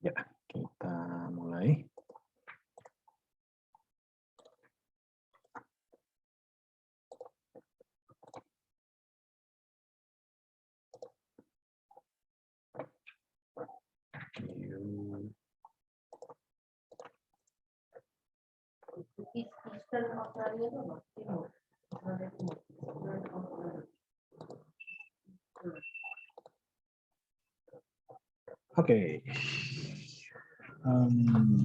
Ya, kita mulai. Oke.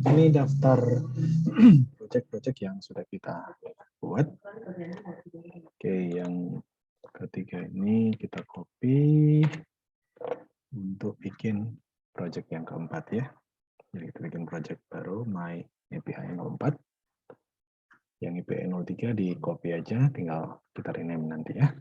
Ini daftar proyek-proyek yang sudah kita buat. Oke, yang ketiga ini kita copy untuk bikin proyek yang keempat ya. Jadi kita bikin proyek baru My API 04. Yang API 03 di copy aja, tinggal kita rename nanti ya.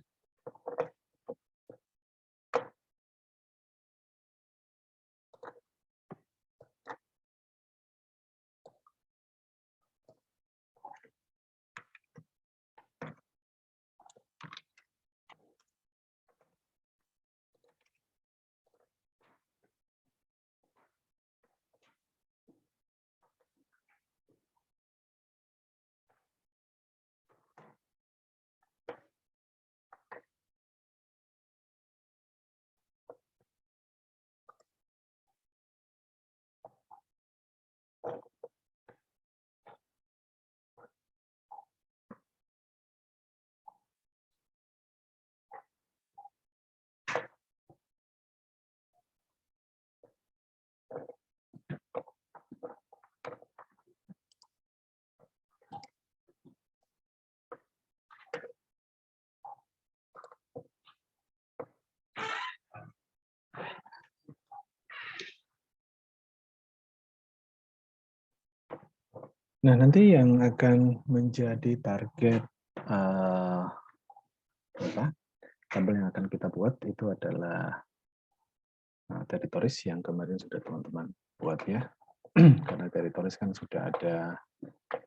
Nah, nanti yang akan menjadi target tabel yang akan kita buat itu adalah territories yang kemarin sudah teman-teman buat ya. Karena territories kan sudah ada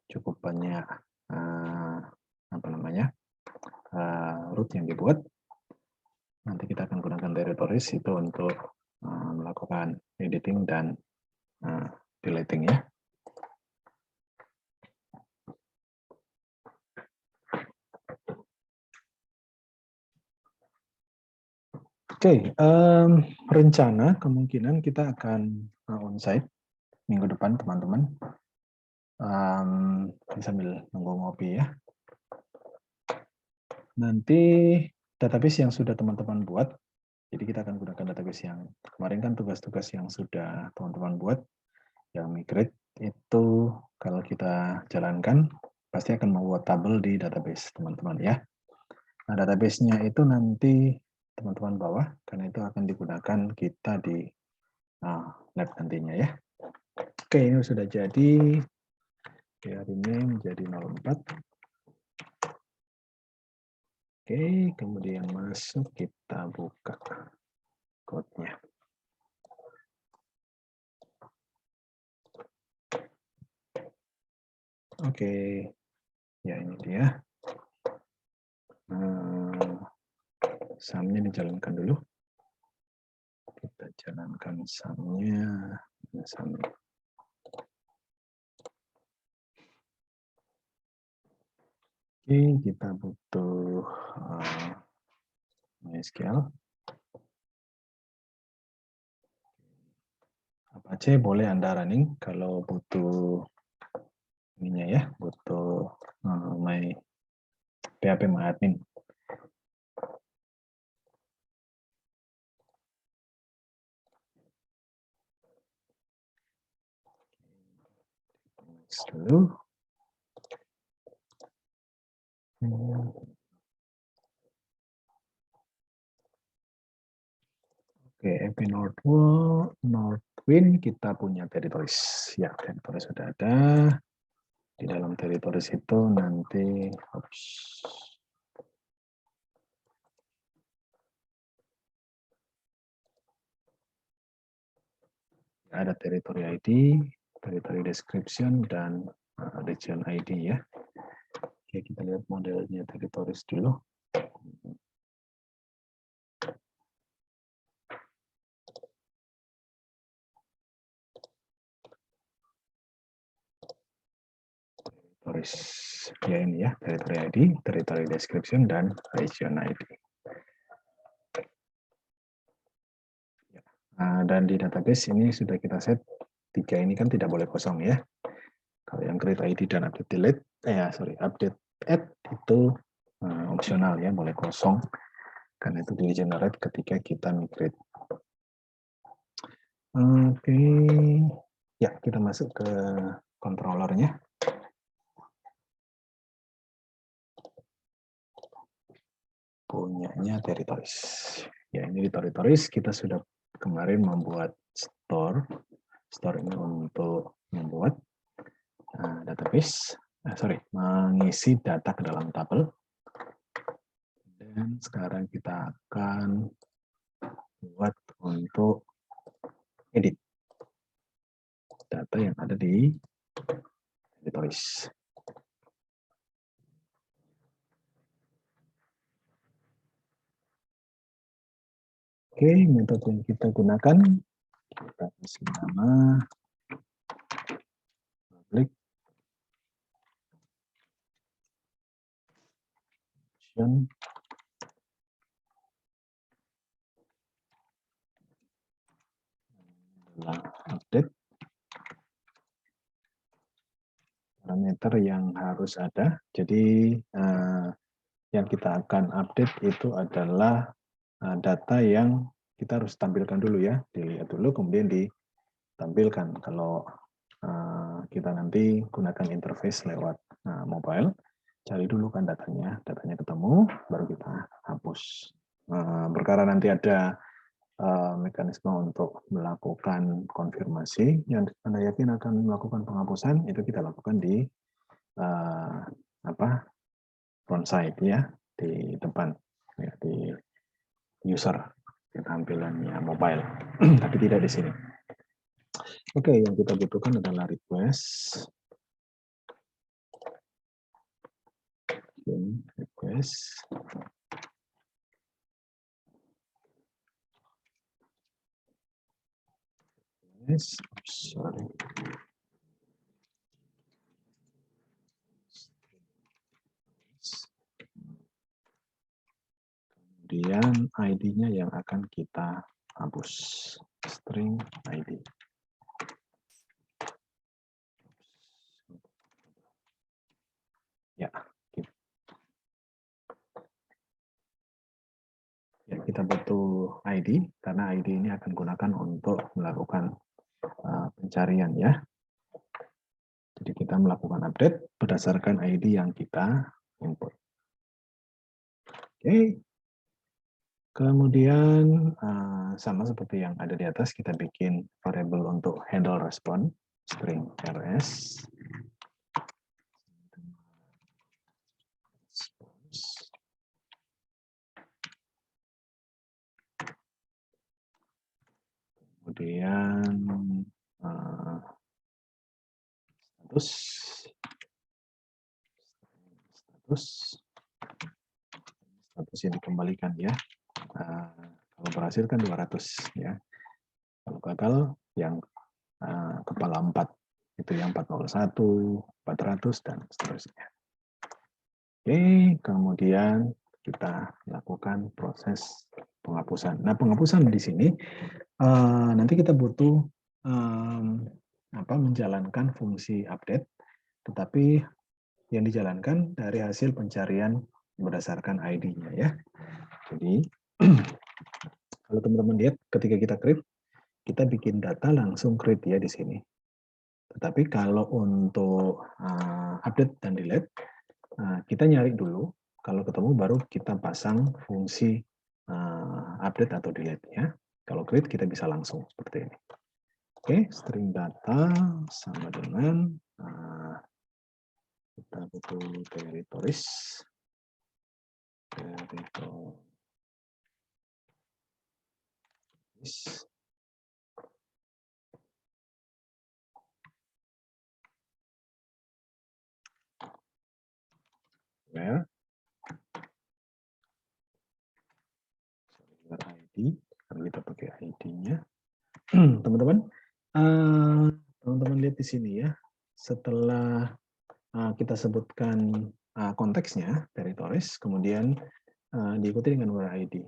cukup banyak root yang dibuat. Nanti kita akan gunakan territories itu untuk melakukan editing dan deleting ya. Oke, rencana kemungkinan kita akan onsite minggu depan teman-teman. Sambil nunggu ngopi ya. Nanti database yang sudah teman-teman buat, jadi kita akan gunakan database yang kemarin kan tugas-tugas yang sudah teman-teman buat, yang migrate itu kalau kita jalankan pasti akan membuat tabel di database teman-teman ya. Nah, database-nya itu nanti teman-teman bawa, karena itu akan digunakan kita di lab nantinya ya. Oke, ini sudah jadi. Oke, hari ini menjadi 04. Oke, kemudian masuk, kita buka code-nya. Oke, ya ini dia. Sum-nya dijalankan dulu. Kita jalankan sum-nya. Oke, kita butuh MySQL. Apache boleh Anda running kalau butuh ininya ya, butuh PHP MyAdmin. Dulu. Oke, MP Northwind kita punya territories. Ya, territories sudah ada. Di dalam territories itu nanti ada territory ID, territory description, dan region ID ya. Oke, kita lihat modelnya territories dulu. territories. Ya ini ya, territory ID, territory description, dan region ID. Nah, dan di database ini sudah kita set 3 ini kan tidak boleh kosong ya. Kalau yang create ID dan update delete, update add itu opsional ya, boleh kosong karena itu di generate ketika kita migrate. Oke, ya kita masuk ke controllernya. Punyanya territories. Ya ini di territories kita sudah kemarin membuat store ini untuk membuat database, mengisi data ke dalam tabel. Dan sekarang kita akan buat untuk edit data yang ada di territories. Oke, metode yang kita gunakan, kita kasih nama public function update. Parameter yang harus ada. Jadi yang kita akan update itu adalah data yang kita harus tampilkan dulu ya, dilihat dulu kemudian ditampilkan. Kalau kita nanti gunakan interface lewat mobile, cari dulu kan datanya ketemu, baru kita hapus. Perkara nanti ada mekanisme untuk melakukan konfirmasi yang Anda yakin akan melakukan penghapusan, itu kita lakukan di front side ya, di depan ya, di user tampilannya mobile, tapi tidak di sini. Oke, yang kita butuhkan adalah request. Request. Yes, sorry. Kemudian ID-nya yang akan kita hapus, string ID. Ya, kita butuh ID karena ID ini akan gunakan untuk melakukan pencarian ya. Jadi kita melakukan update berdasarkan ID yang kita input. Oke. Kemudian sama seperti yang ada di atas, kita bikin variable untuk handle response, string rs. Kemudian status yang dikembalikan ya. Kalau berhasil kan 200 ya. Kalau gagal yang kepala 4 itu yang 401, 400 dan seterusnya. Oke, kemudian kita lakukan proses penghapusan. Nah, penghapusan di sini nanti kita butuh menjalankan fungsi update, tetapi yang dijalankan dari hasil pencarian berdasarkan ID-nya ya. Jadi kalau teman-teman lihat ketika kita create, kita bikin data langsung create ya di sini. Tetapi kalau untuk update dan delete, kita nyari dulu. Kalau ketemu baru kita pasang fungsi update atau delete ya. Kalau create kita bisa langsung seperti ini. Oke, string data sama dengan kita butuh territories. Where ID, kalau kita pakai ID-nya. Teman-teman lihat di sini ya, setelah kita sebutkan konteksnya, teritoris, kemudian diikuti dengan where ID.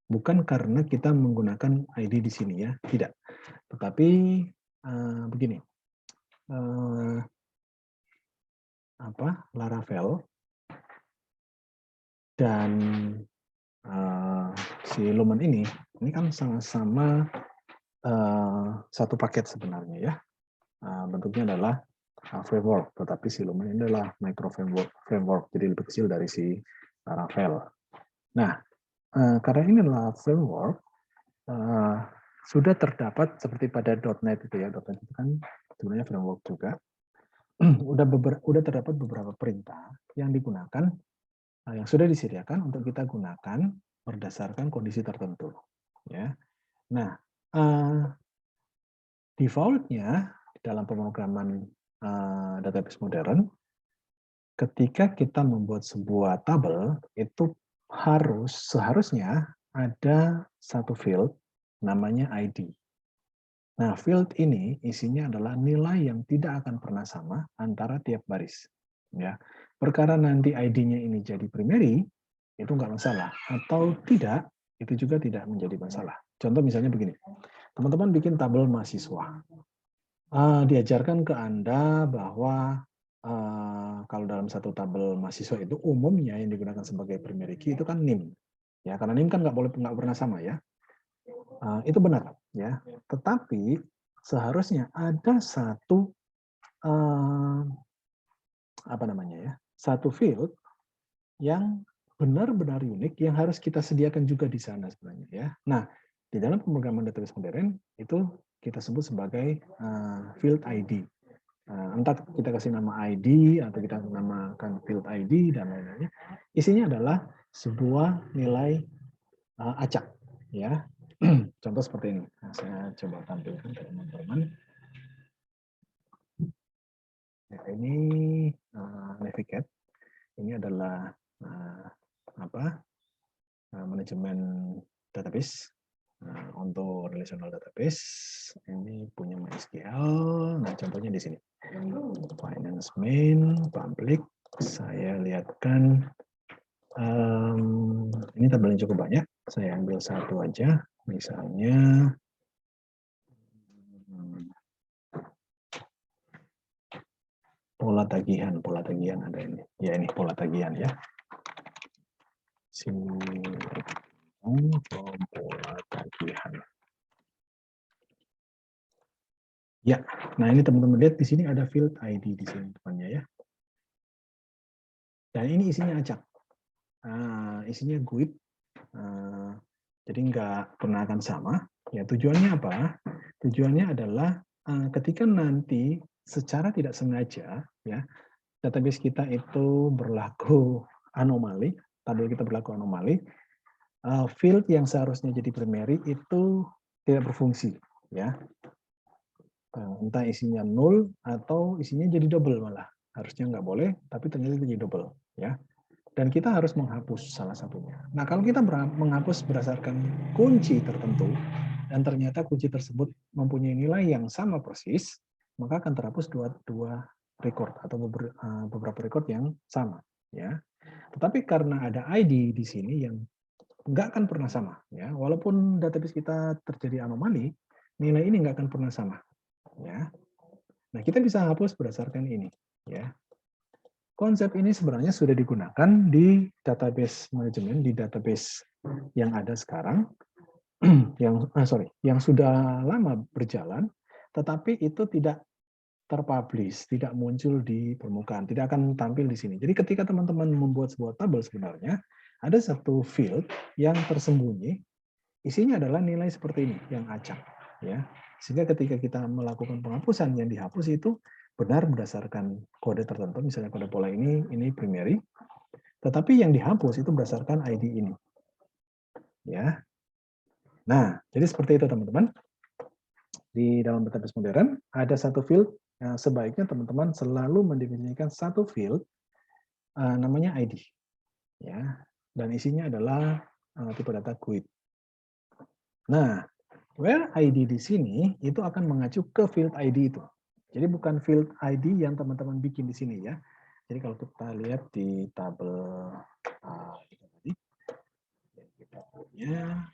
Bukan karena kita menggunakan ID di sini ya, tidak. Tetapi begini, Laravel dan si Lumen ini kan sama-sama satu paket sebenarnya ya. Bentuknya adalah framework, tetapi si Lumen ini adalah micro framework, jadi lebih kecil dari si Laravel. Nah, karena ini adalah framework, sudah terdapat seperti pada .NET itu ya, .NET itu kan sebenarnya framework juga. udah terdapat beberapa perintah yang digunakan, yang sudah disediakan untuk kita gunakan berdasarkan kondisi tertentu. Ya, nah defaultnya dalam pemrograman database modern, ketika kita membuat sebuah tabel itu seharusnya ada satu field namanya ID. Nah, field ini isinya adalah nilai yang tidak akan pernah sama antara tiap baris. Ya, perkara nanti ID-nya ini jadi primary, itu nggak masalah. Atau tidak, itu juga tidak menjadi masalah. Contoh misalnya begini, teman-teman bikin tabel mahasiswa. Diajarkan ke Anda bahwa kalau dalam satu tabel mahasiswa itu umumnya yang digunakan sebagai primary key itu kan NIM. Ya, karena NIM kan nggak pernah sama ya. Itu benar ya, tetapi seharusnya ada satu satu field yang benar-benar unik yang harus kita sediakan juga di sana sebenarnya ya. Nah, di dalam pemrograman database modern itu kita sebut sebagai field ID. Entah kita kasih nama ID atau kita namakan field ID dan lain-lainnya. Isinya adalah sebuah nilai acak ya. Contoh seperti ini. Nah, saya coba tampilkan ke teman-teman. Ya, ini Navigate. Ini adalah manajemen database untuk relational database. Ini punya MySQL. Nah, contohnya di sini. Finance main, public. Saya lihatkan. Ini tabelnya cukup banyak. Saya ambil satu aja. Misalnya pola tagihan ada ini. Ya, ini pola tagihan ya. Pola tagihan. Ya, nah ini teman-teman lihat di sini ada field ID di sini depannya ya. Dan ini isinya acak. Isinya GUID. Jadi nggak pernah akan sama. Ya, tujuannya apa? Tujuannya adalah ketika nanti secara tidak sengaja ya database kita itu berlaku anomali, tabel kita berlaku anomali, field yang seharusnya jadi primary itu tidak berfungsi ya. Entah isinya nol atau isinya jadi double malah. Harusnya nggak boleh, tapi ternyata jadi double ya. Dan kita harus menghapus salah satunya. Nah, kalau kita menghapus berdasarkan kunci tertentu, dan ternyata kunci tersebut mempunyai nilai yang sama persis, maka akan terhapus dua record atau beberapa record yang sama. Ya. Tetapi karena ada ID di sini yang nggak akan pernah sama, ya, walaupun database kita terjadi anomali, nilai ini nggak akan pernah sama. Ya. Nah, kita bisa hapus berdasarkan ini. Ya. Konsep ini sebenarnya sudah digunakan di database manajemen, di database yang ada sekarang, yang sudah lama berjalan, tetapi itu tidak terpublish, tidak muncul di permukaan, tidak akan tampil di sini. Jadi ketika teman-teman membuat sebuah tabel sebenarnya, ada satu field yang tersembunyi, isinya adalah nilai seperti ini, yang acak. Ya. Sehingga ketika kita melakukan penghapusan, yang dihapus itu benar berdasarkan kode tertentu, misalnya kode pola ini primary, tetapi yang dihapus itu berdasarkan ID ini. Ya. Nah, jadi seperti itu teman-teman. Di dalam database modern ada satu field, sebaiknya teman-teman selalu mendefinisikan satu field namanya ID. Ya. Dan isinya adalah tipe data GUID. Nah, where ID di sini itu akan mengacu ke field ID itu. Jadi bukan field ID yang teman-teman bikin di sini ya. Jadi kalau kita lihat di tabel itu tadi, kita punya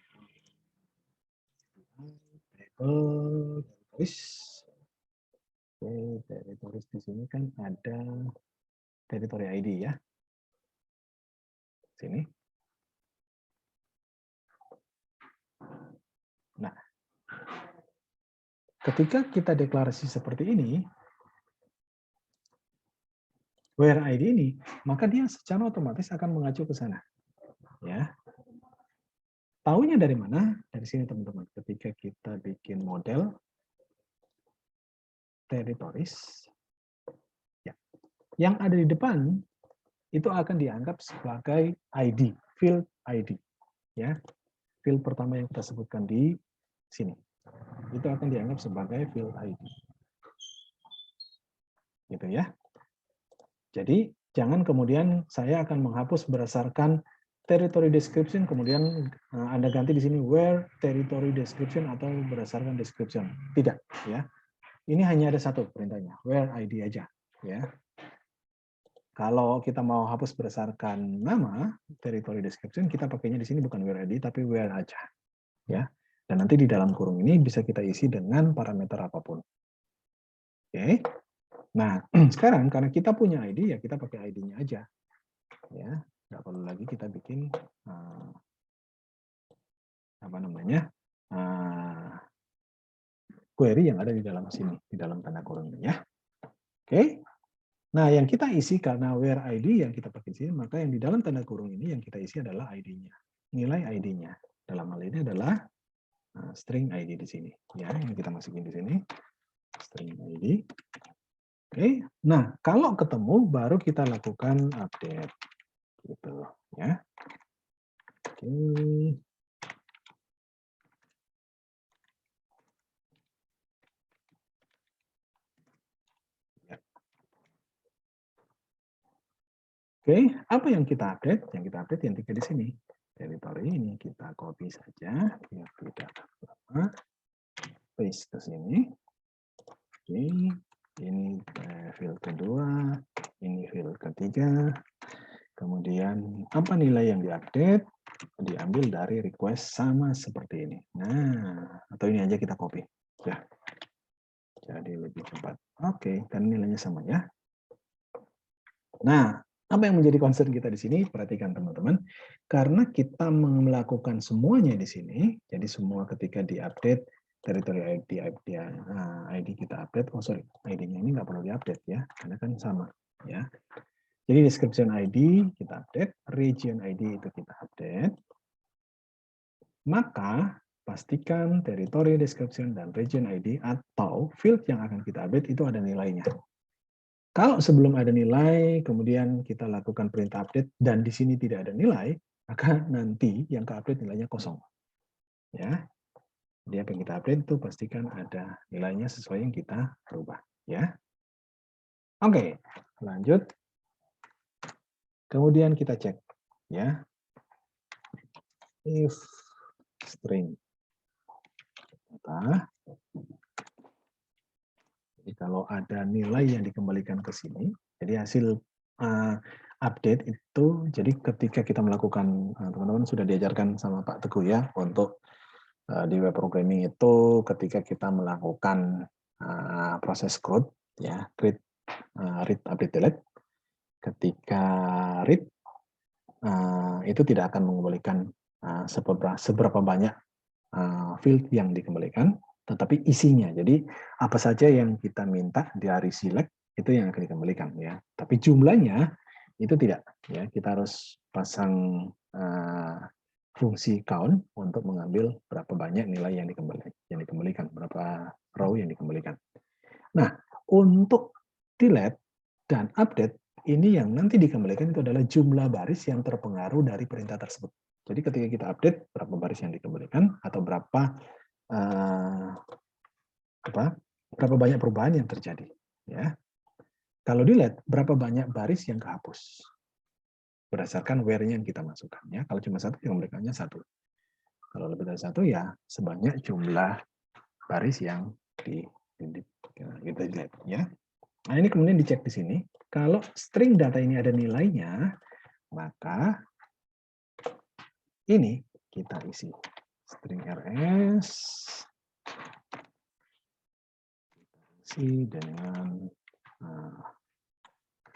tabel tertulis. Oke, tertulis di sini kan ada territory ID ya. Sini. Nah, ketika kita deklarasi seperti ini, where ID ini, maka dia secara otomatis akan mengacu ke sana. Ya. Taunya dari mana? Dari sini teman-teman. Ketika kita bikin model territories, ya, yang ada di depan itu akan dianggap sebagai ID, field ID. Ya, field pertama yang kita sebutkan di sini. Itu akan dianggap sebagai field ID. Gitu ya. Jadi jangan kemudian saya akan menghapus berdasarkan territory description, kemudian Anda ganti di sini where territory description atau berdasarkan description. Tidak, ya. Ini hanya ada satu perintahnya, where ID aja, ya. Kalau kita mau hapus berdasarkan nama territory description, kita pakainya di sini bukan where ID tapi where aja, ya. Dan nanti di dalam kurung ini bisa kita isi dengan parameter apapun. Oke. Nah, sekarang karena kita punya ID, ya kita pakai ID-nya aja. Ya, nggak perlu lagi kita bikin apa namanya query yang ada di dalam sini, di dalam tanda kurung ini ya. Oke. Nah, yang kita isi karena where ID yang kita pakai di sini, maka yang di dalam tanda kurung ini yang kita isi adalah ID-nya, nilai ID-nya. Dalam hal ini adalah string ID di sini, ya, yang kita masukin di sini, string ID. Oke, nah kalau ketemu baru kita lakukan update, gitu, ya. Oke. Oke, apa yang kita update? Yang kita update yang tiga di sini. Territory ini kita copy saja, ya tidak apa, paste ke sini. Oke, ini field kedua, ini field ketiga. Kemudian apa nilai yang diupdate? Diambil dari request sama seperti ini. Nah, atau ini aja kita copy. Ya, jadi lebih cepat. Oke, kan nilainya sama ya. Nah, apa yang menjadi concern kita di sini? Perhatikan teman-teman, karena kita melakukan semuanya di sini, jadi semua ketika diupdate territory ID kita update. Oh sorry, ID-nya ini nggak perlu diupdate ya, karena kan sama ya. Jadi description ID kita update, region ID itu kita update. Maka pastikan territory description dan region ID atau field yang akan kita update itu ada nilainya. Kalau sebelum ada nilai, kemudian kita lakukan perintah update dan di sini tidak ada nilai, maka nanti yang ke update nilainya kosong. Ya, jadi apa yang kita update itu pastikan ada nilainya sesuai yang kita rubah. Ya, oke, lanjut. Kemudian kita cek, ya, if string. Jadi kalau ada nilai yang dikembalikan ke sini, jadi hasil update itu, jadi ketika kita melakukan, teman-teman sudah diajarkan sama Pak Teguh ya, untuk di web programming itu ketika kita melakukan proses create, ya, create, read, update, delete, ketika read itu tidak akan mengembalikan seberapa banyak field yang dikembalikan, tetapi isinya. Jadi apa saja yang kita minta dari select itu yang akan dikembalikan ya. Tapi jumlahnya itu tidak ya. Kita harus pasang fungsi count untuk mengambil berapa banyak nilai yang dikembalikan, berapa row yang dikembalikan. Nah, untuk delete dan update ini yang nanti dikembalikan itu adalah jumlah baris yang terpengaruh dari perintah tersebut. Jadi ketika kita update berapa baris yang dikembalikan atau berapa banyak perubahan yang terjadi, ya. Kalau delete, berapa banyak baris yang kehapus berdasarkan where-nya yang kita masukkan, ya. Kalau cuma satu, yang memberikannya satu. Kalau lebih dari satu, ya sebanyak jumlah baris yang Nah, kita lihat ya. Nah, ini kemudian dicek di sini. Kalau string data ini ada nilainya, maka ini kita isi string rs isi dengan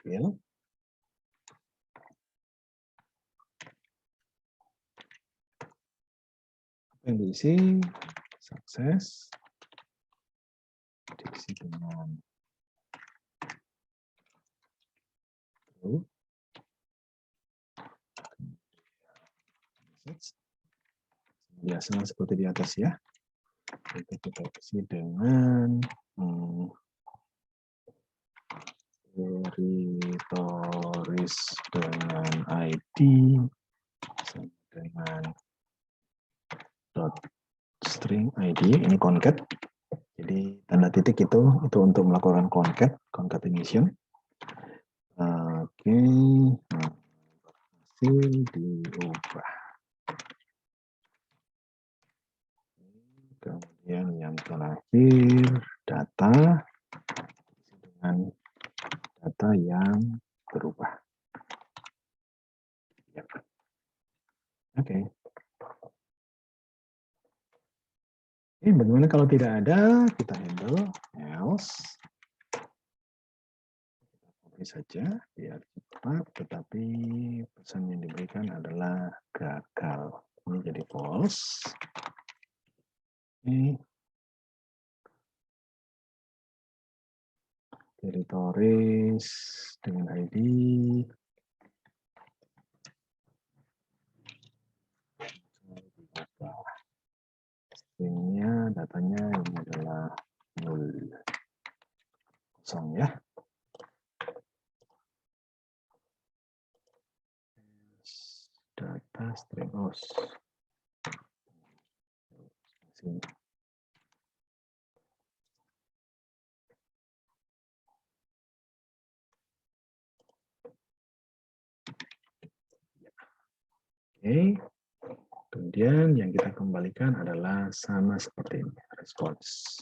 fill yang diisi sukses diisi dengan true biasa seperti di atas ya. Itu kita isi dengan territories dengan ID dengan dot string ID ini concat. Jadi tanda titik itu untuk melakukan concatenation. Oke, hasil diubah. Kemudian yang terakhir data dengan data yang berubah. Ya. Oke. Bagaimana kalau tidak ada? Kita handle else. Copy saja biar cepat, tetapi pesan yang diberikan adalah gagal. Ini jadi false. Oke. Territories dengan ID stringnya datanya ini adalah 0 kosong ya. Data string sini. Oke. Kemudian yang kita kembalikan adalah sama seperti ini, response.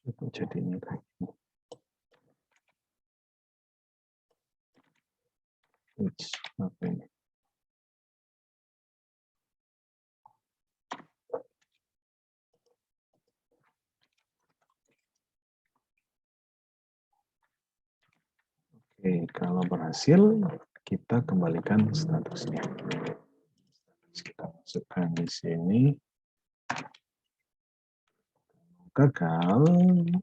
Itu jadinya kayak gini. Apa ini? Oke, kalau berhasil kita kembalikan statusnya. Kita masukkan di sini. Gagal,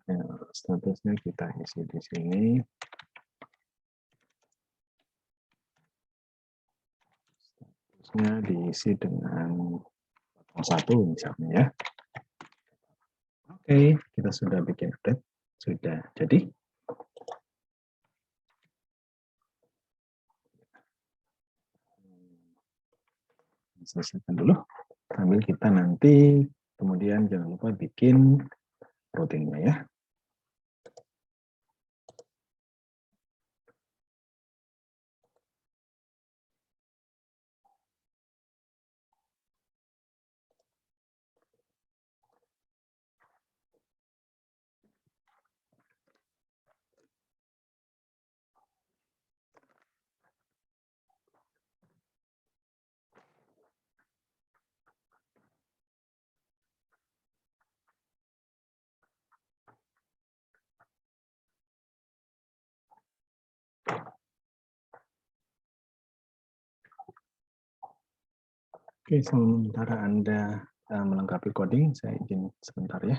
ya, statusnya kita isi di sini. Statusnya diisi dengan 1 misalnya ya. Oke, kita sudah bikin update, sudah jadi. Selesaikan dulu, sambil kita nanti kemudian jangan lupa bikin routingnya ya. Oke, sementara Anda melengkapi coding, saya izin sebentar ya.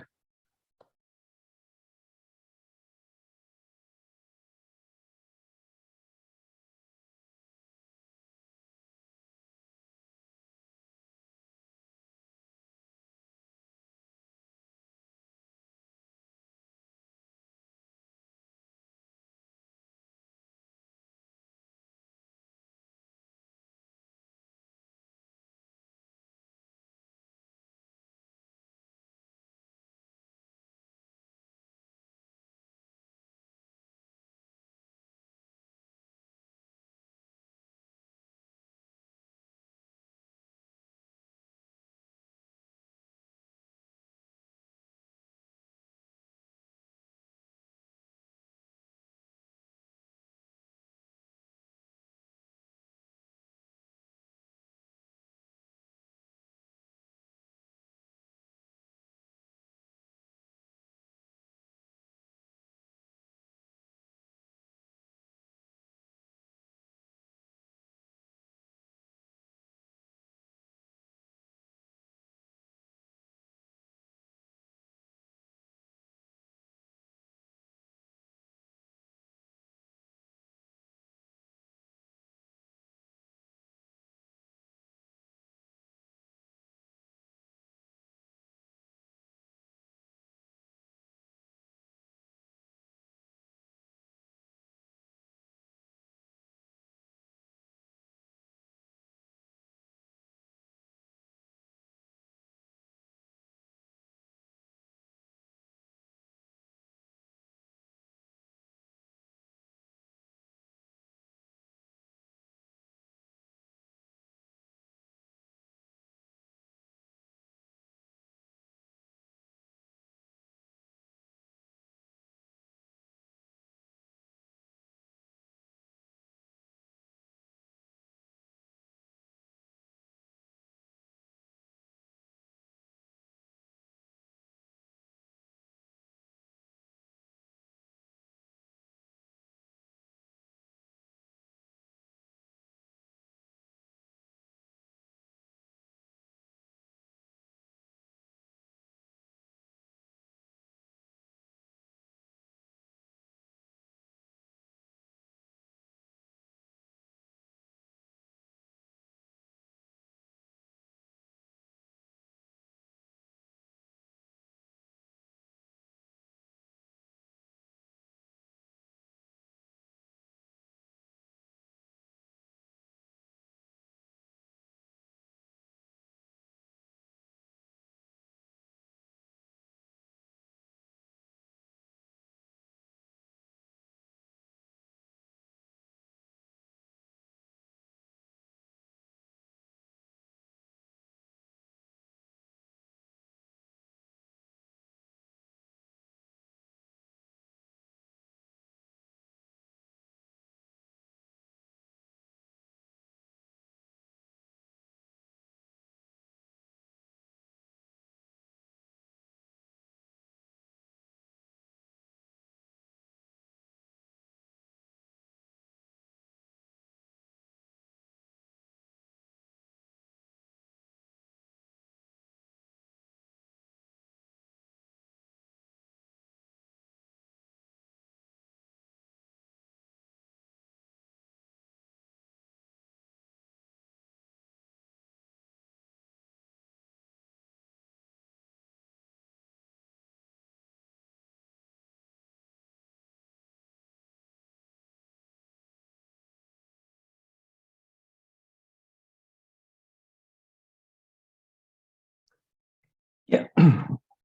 Ya,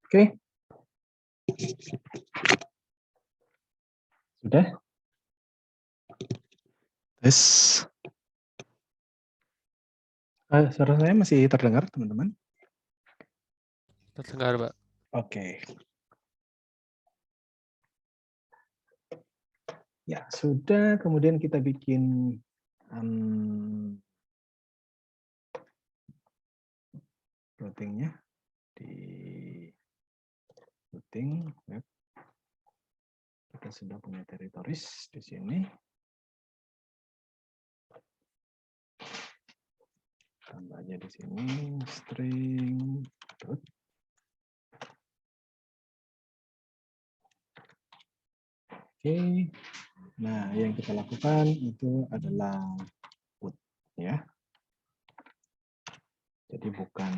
oke. Sudah? Tes. Suara saya masih terdengar, teman-teman? Terdengar, Pak. Oke. Ya, sudah. Kemudian kita bikin routingnya di routing web. Kita sudah punya territories di sini. Tambah aja di sini string root. Oke. Nah, yang kita lakukan itu adalah put ya. Jadi bukan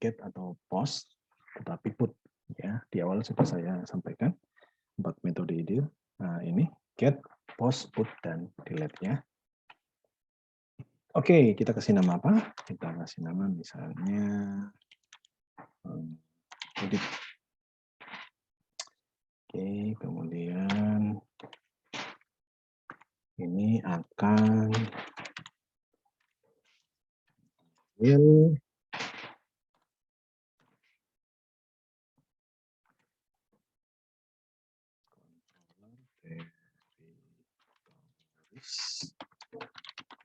get atau post, tetapi put ya. Di awal sudah saya sampaikan 4 metode ide. Nah, ini get, post, put, dan delete ya. Oke, kita kasih nama apa? Kita kasih nama misalnya edit. Oke, kemudian ini akan will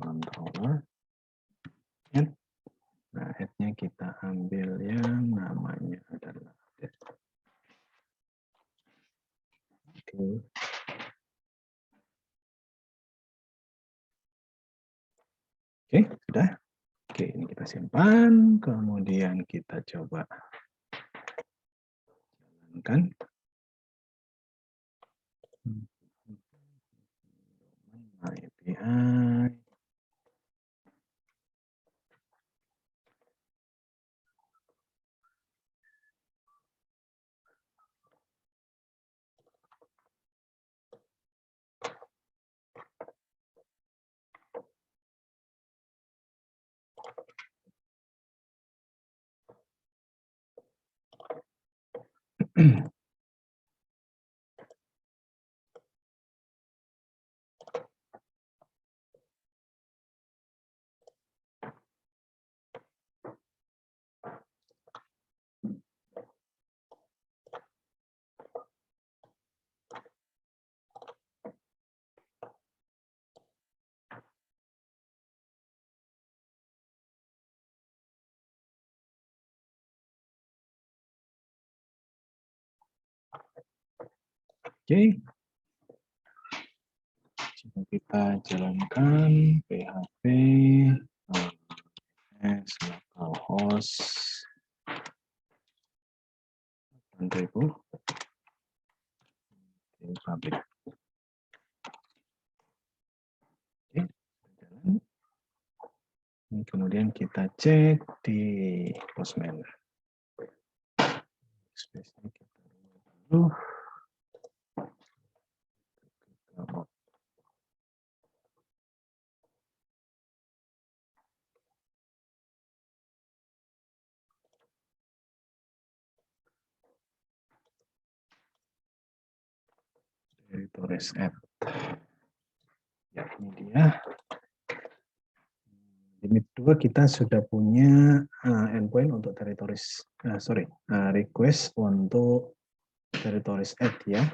controller add. Nah, add-nya kita ambil yang namanya adalah add. Oke. Oke, sudah. Oke, ini kita simpan, kemudian kita coba jalankan. API. Oke, coba kita jalankan php localhost 1000 public. Oke, jalan. Kemudian kita cek di Postman. Space-nya kita dulu. Territories add. Ya, ini dia. Limit 2 kita sudah punya endpoint untuk territories, request untuk territories add ya.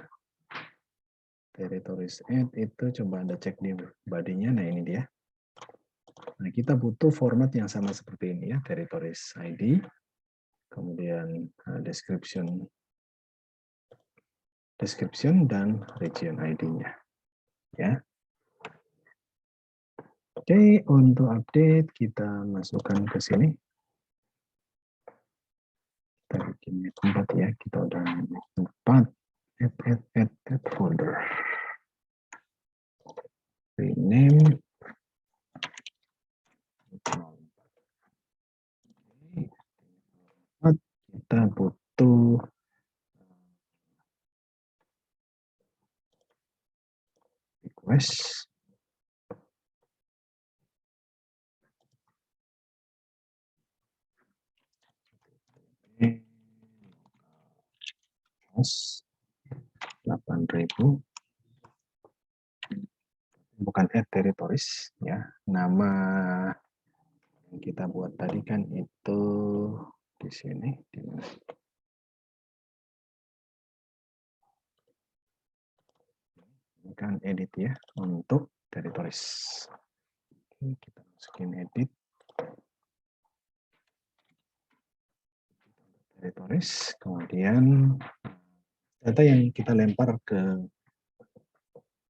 Territories add itu coba Anda cek di body-nya, nah ini dia. Nah, kita butuh format yang sama seperti ini ya, territories ID, kemudian description dan region ID-nya. Ya. Oke, untuk update kita masukkan ke sini. Kita bikin tempat ya, kita udah tempat add folder. Rename. Kita butuh request. 8.000, bukan territories ya, nama yang kita buat tadi kan itu di sini, di mana? Ini kan edit ya untuk territories. Oke, kita masukin edit territories, kemudian data yang kita lempar ke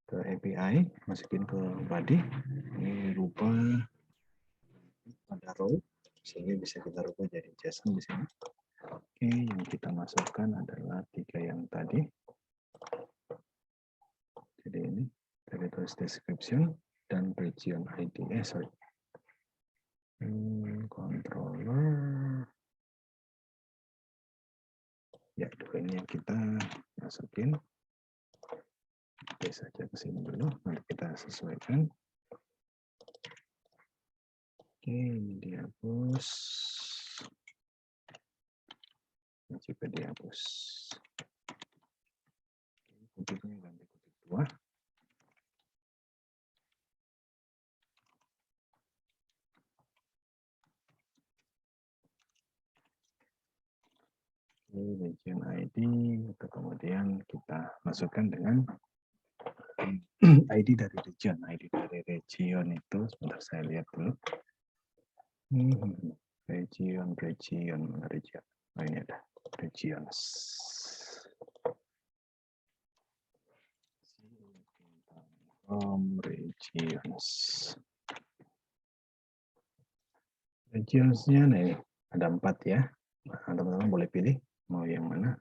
API, masukin ke body, ini rubah pada row, sehingga bisa kita rubah jadi JSON di sini. Oke, yang kita masukkan adalah 3 yang tadi. Jadi ini territories description dan region ID. Controller. Ya, ini yang kita masukin. Oke saja ke sini dulu, nanti kita sesuaikan. Oke, ini dihapus. Ini juga dihapus. Kutipnya ganti kutip 2. Region ID, itu kemudian kita masukkan dengan ID dari region. ID dari region itu, sebentar saya lihat dulu. Region. Oh, ini ada regions. Regions. Regionsnya nih ada 4 ya. Nah, teman-teman boleh pilih mau yang mana.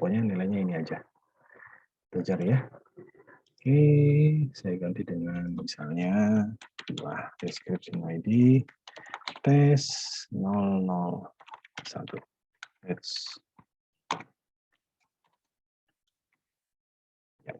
Pokoknya nilainya ini aja. Belajar ya. Oke, saya ganti dengan misalnya description ID tes 001. Let's ya.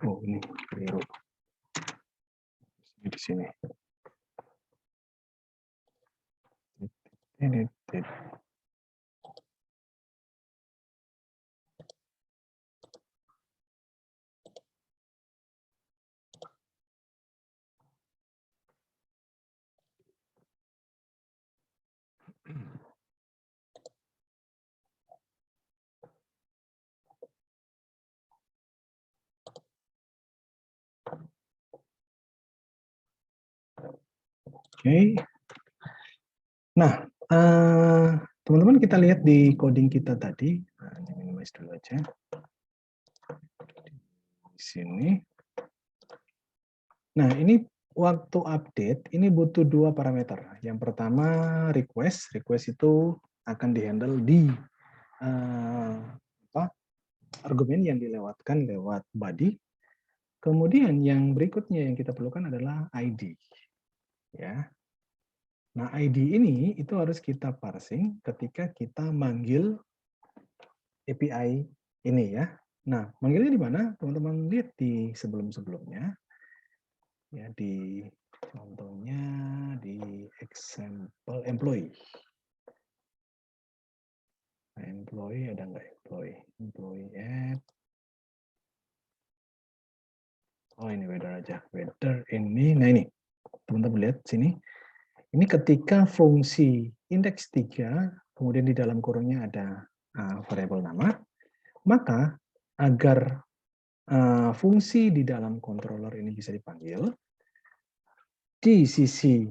Oh, ini keliru. Di sini. Ini. Oke. Nah, teman-teman kita lihat di coding kita tadi. Nah, ini minimize dulu aja. Di sini. Nah, ini waktu update, ini butuh dua parameter. Yang pertama request. Request itu akan dihandle di argumen yang dilewatkan lewat body. Kemudian yang berikutnya yang kita perlukan adalah ID. Ya. Nah, ID ini itu harus kita parsing ketika kita manggil API ini ya. Nah, manggilnya di mana? Teman-teman lihat di sebelum-sebelumnya. Ya, di contohnya di example employee. Nah, employee ada nggak employee? Employee add. Oh, ini weather aja. Weather ini. Nah, ini. Teman-teman lihat sini. Ini ketika fungsi indeks 3, kemudian di dalam kurungnya ada variabel nama, maka agar fungsi di dalam controller ini bisa dipanggil, di sisi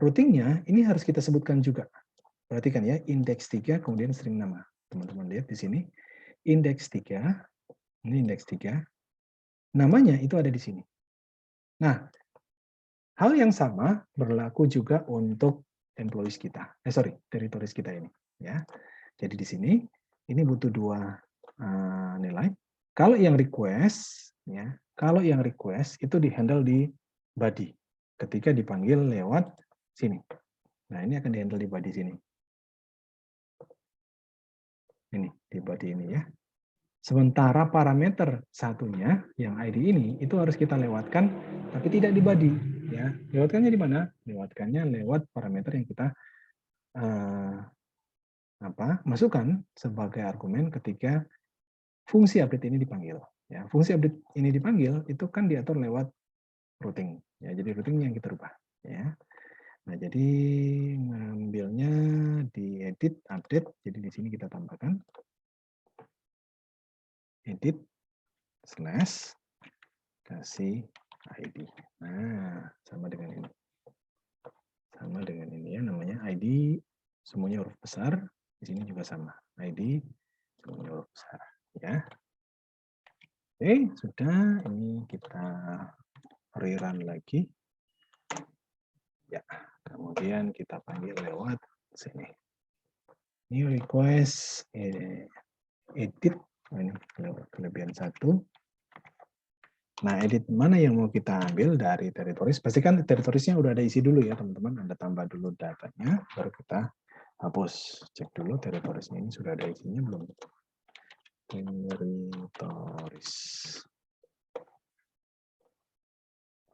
routingnya ini harus kita sebutkan juga. Perhatikan ya, indeks 3 kemudian string nama. Teman-teman lihat di sini, indeks 3, ini indeks 3, namanya itu ada di sini. Nah, hal yang sama berlaku juga untuk employees kita. Territories kita ini. Ya, jadi di sini ini butuh dua nilai. Kalau yang request, ya, kalau yang request itu dihandle di body ketika dipanggil lewat sini. Nah, ini akan dihandle di body sini. Ini di body ini ya. Sementara parameter satunya yang ID ini itu harus kita lewatkan tapi tidak di body ya. Lewatkannya di mana? Lewatkannya lewat parameter yang kita masukkan sebagai argumen ketika fungsi update ini dipanggil. Ya, fungsi update ini dipanggil itu kan diatur lewat routing. Ya, jadi routing yang kita rubah. Ya. Nah, jadi ngambilnya di edit update. Jadi di sini kita tambahkan edit slash kasih ID. Nah, sama dengan ini. Sama dengan ini ya, namanya ID semuanya huruf besar. Di sini juga sama. ID semuanya huruf besar. Ya. Oke, sudah. Ini kita rerun lagi. Ya, kemudian kita panggil lewat sini. Ini request edit. Ini kelebihan 1. Nah, edit mana yang mau kita ambil dari territories? Pastikan territoriesnya udah ada isi dulu ya, teman-teman. Anda tambah dulu datanya, baru kita hapus. Cek dulu territoriesnya ini sudah ada isinya belum? Territories.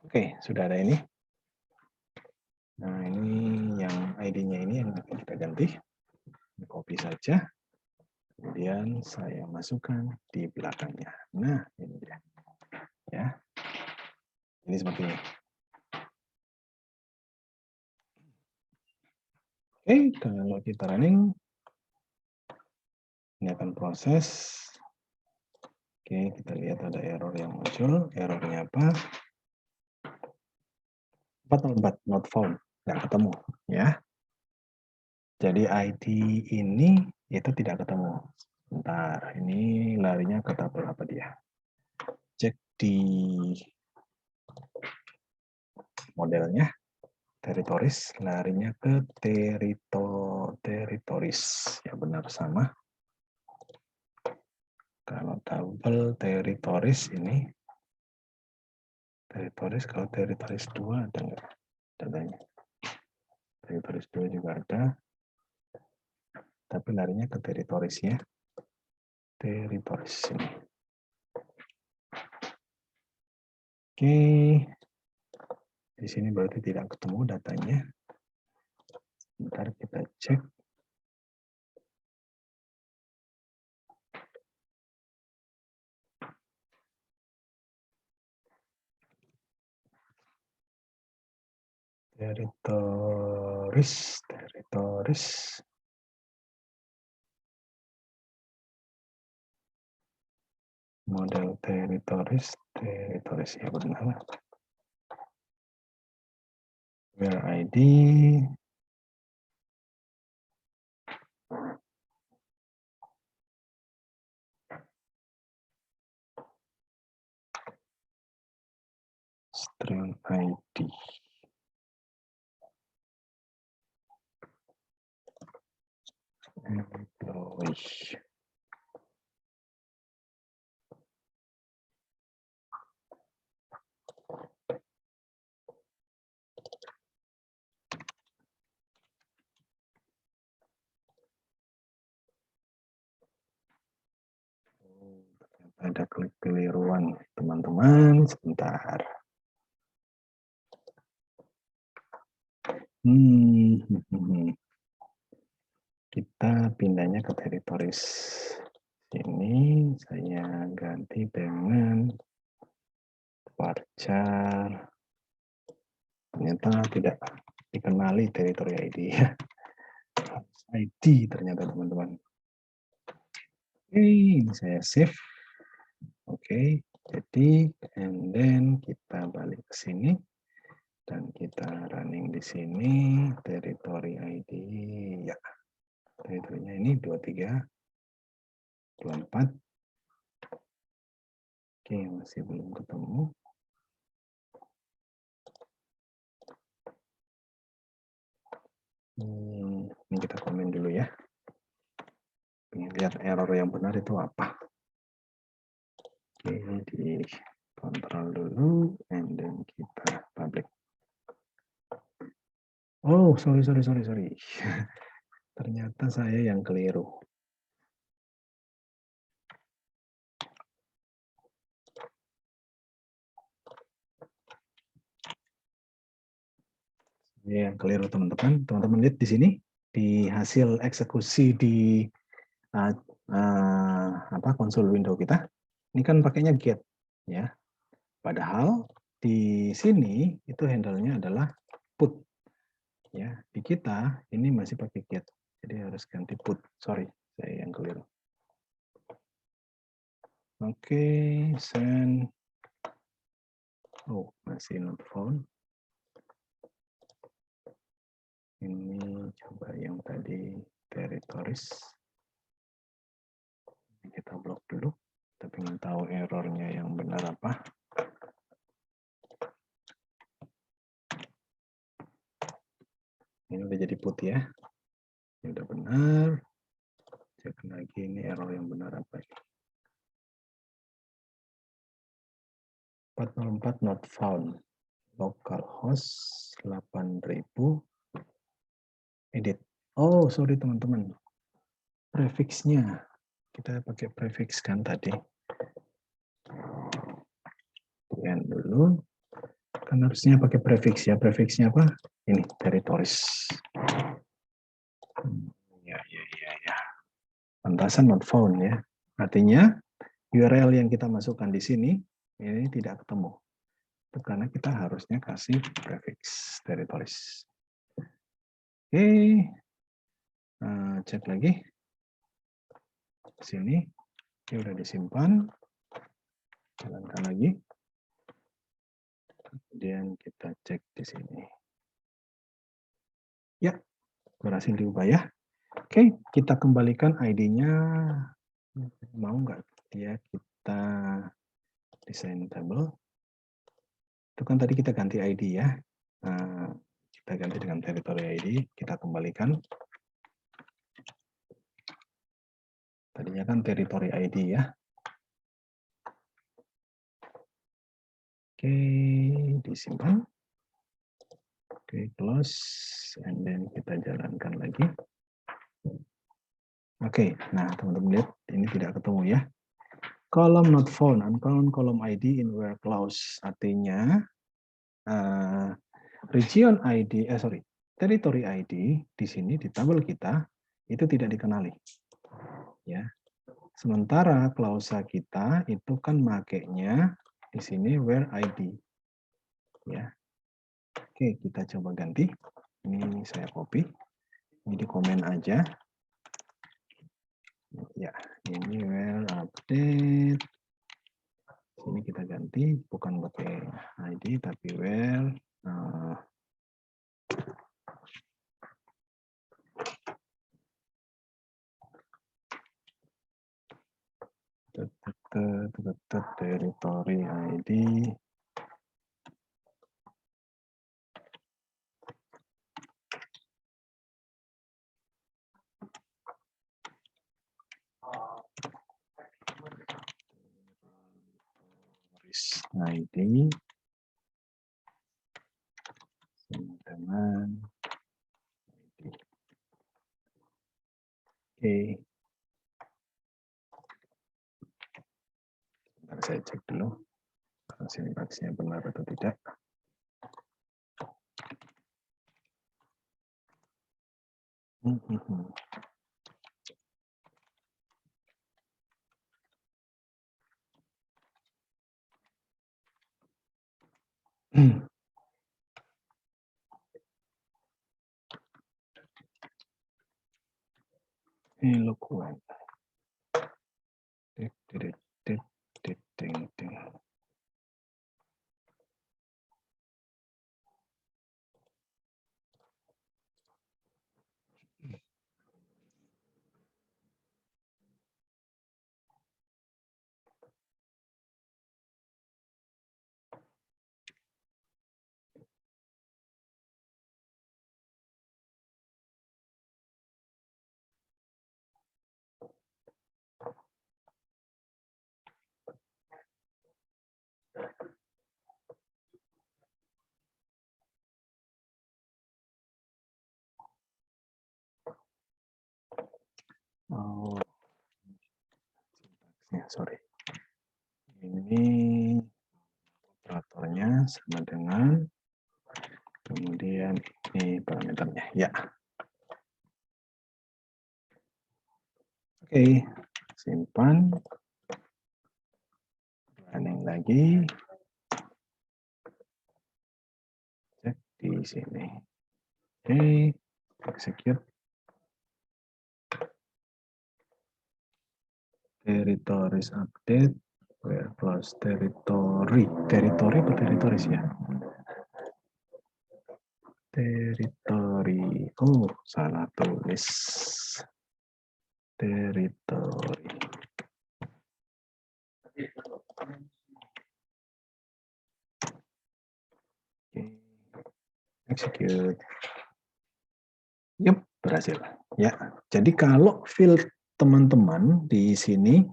Oke, sudah ada ini. Nah, ini yang ID-nya ini yang akan kita ganti. Copy saja. Kemudian saya masukkan di belakangnya. Nah, ini dia. Ya. Ini seperti ini. Oke, kalau kita running, ini akan proses. Oke, kita lihat ada error yang muncul. Errornya apa? 404, not found. Nggak ketemu. Ya. Jadi ID ini itu tidak ketemu. Bentar, ini larinya ke tabel apa dia? Cek di modelnya. Territories, larinya ke territories. Ya benar sama. Kalau tabel territories ini, territories, kalau territories 2 ada nggak datanya? Territories 2 juga ada, tapi larinya ke territories ya. Territories ini. Oke, di sini berarti tidak ketemu datanya. Bentar kita cek. Territories. Model territories ya benar. where ID string ID. Employee. Ada keliruan, teman-teman. Sebentar. Kita pindahnya ke territories. Ini saya ganti dengan varchar. Ternyata tidak dikenali territory ID ya. ID ternyata teman-teman. Oke, ini saya save. Oke, jadi and then kita balik ke sini dan kita running di sini territory ID ya. Territory-nya ini 23 24. Oke, masih belum ketemu. Ini kita komen dulu ya. Pengen lihat error yang benar itu apa. Oke, di kontrol dulu, and then kita public. Oh, sorry. Ternyata saya yang keliru. Saya yang keliru teman-teman. Teman-teman lihat di sini di hasil eksekusi di konsol window kita. Ini kan pakainya get ya. Padahal di sini itu handle-nya adalah put. Ya, di kita ini masih pakai get. Jadi harus ganti put. Sorry, saya yang keliru. Oke, send. Oh, masih not found. Ini coba yang tadi territories. Kita blok dulu. Tapi ingin tahu errornya yang benar apa. Ini udah jadi put ya. Ini udah benar. Cek lagi ini error yang benar apa. 404 not found. Localhost 8000. Edit. Oh, sorry teman-teman. Prefixnya. Kita pakai prefix kan tadi. Lihat dulu. Kan harusnya pakai prefix ya. Prefixnya apa? Ini, territories. Ya. Pantasan not found ya. Artinya URL yang kita masukkan di sini ini tidak ketemu. Itu karena kita harusnya kasih prefix territories. Oke. Cek lagi. Sini. Ini udah disimpan. Jalankan lagi. Kemudian kita cek di sini. Ya, berhasil diubah ya. Oke, kita kembalikan ID-nya. Mau nggak ya kita desain table? Itu kan tadi kita ganti ID ya. Kita ganti dengan territory ID. Kita kembalikan. Tadinya kan territory ID ya. Oke, disimpan. Oke, close. And then kita jalankan lagi. Oke, nah teman-teman lihat ini tidak ketemu ya. Column not found, uncount column ID in where clause. Artinya region ID, territory ID di sini di tabel kita itu tidak dikenali. Ya. Sementara klausa kita itu kan makainya di sini where ID. Ya. Oke, kita coba ganti. Ini saya copy. Ini di komen aja. Ya, ini where update. Sini kita ganti, bukan pakai ID tapi where Territory ID. ID dengan ID. Oke. Sebentar saya cek dulu sintaksnya benar atau tidak. Eloquent. Oh, ya, sorry. Ini operatornya sama dengan, kemudian ini parameternya. Ya. Oke, simpan. Running lagi. Cek di sini. Oke, execute. Territories update. Where plus territory. Territory atau territories ya? Territory. Oh, salah tulis. Territory. Oke. Execute. Yup, berhasil. Ya, jadi kalau field teman-teman di sini,